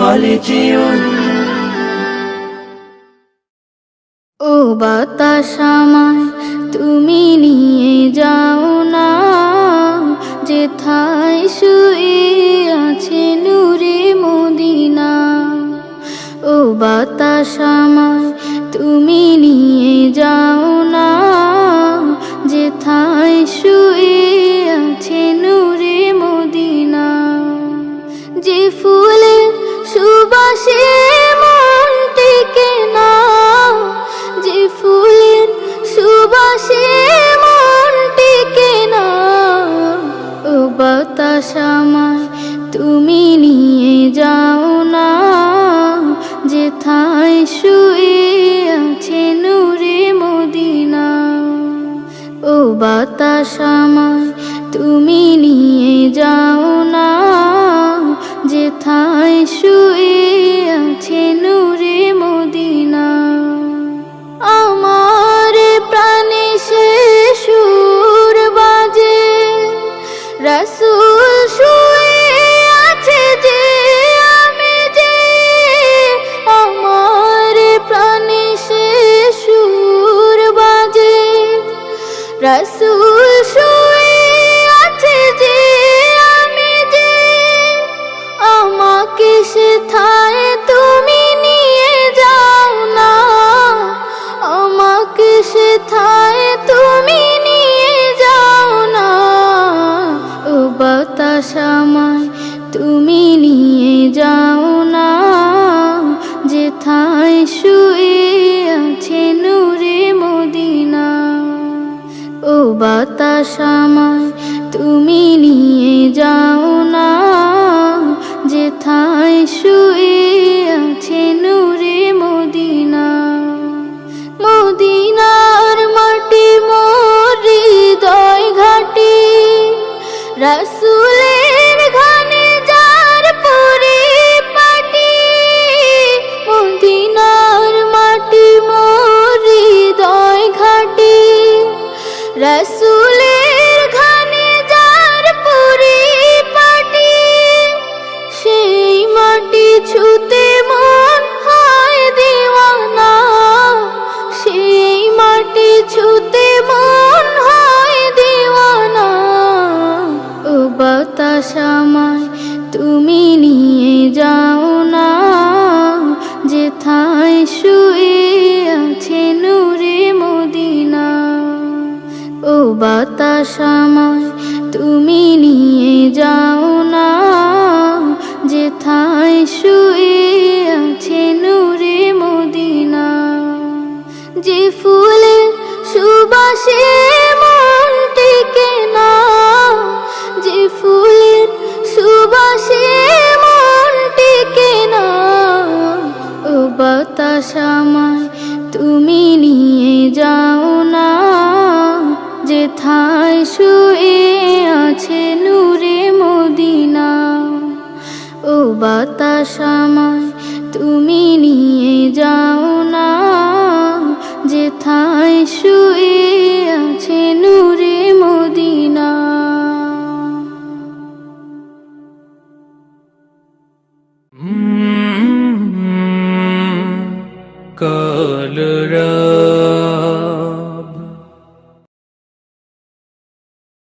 বলে যেও। ও বাতাস আমায় তুমি নিয়ে যাও না, যেথায় শুয়ে আছে নূরে মদিনা। ও বাতাস আমায় তুমি নিয়ে যাও না, যেথায় শুয়ে আছে নূরে মদিনা। যে ফুলের সুবাসে মন টেকে না, যে ফুলের সুবাসে মন টেকে না। ও বাতাস আমায় তুমি নিয়ে যাও না, যেথায় শুয়ে আছে নূরে মদিনা। ও বাতাস আমায় তুমি নিয়ে যাও না, যেথায় শুয়ে আছে নূরে মদিনা। আমার প্রাণে সে সুর বাজে, রাসূল শুয়ে আছে যে আমি যে। আমার প্রাণে সে সুর বাজে, রাসূল শুয়ে আছে যে আমি যে। আমাকে সেথায় তুমি নিয়ে যাও না, আমাকে সেথায় তুমি নিয়ে যাও না। ও বাতাস আমায় তুমি নিয়ে যাও না, যেথায় শুয়ে আছে নূরে মদিনা। ও বাতাস আমায় তুমি নিয়ে যাও না, যেথায় শুয়ে আছে নূরে মদিনা। মদিনার মাটি মোর হৃদয় ঘাটি, রাসূলের ঘানে যার পরিপাটি। মদিনার মাটি মোর হৃদয় ঘাটি, রাসূলের ঘানে যার পরিপাটি। সেই মাটি ছুতে মন হয় দিওয়ানা, সেই মাটি ছুতে মন হয় দিওয়ানা। ও বাতাস আমায় তুমি নিয়ে যাও না, যেথায় শুয়ে আছে নূরে মদিনা। ও বাতাস আমায় তুমি নিয়ে যাও না, যেথায় শুয়ে আছে নূরে মদিনা। যে ফুলের সুবাসে মন টেকে না, যে ফুলের সুবাসে মন টেকে না। ও বাতাস আমায় তুমি নিয়ে যাও না, যেথায় শুয়ে আছে নূরে মদিনা। ও বাতাস আমায় তুমি নিয়ে যাও না,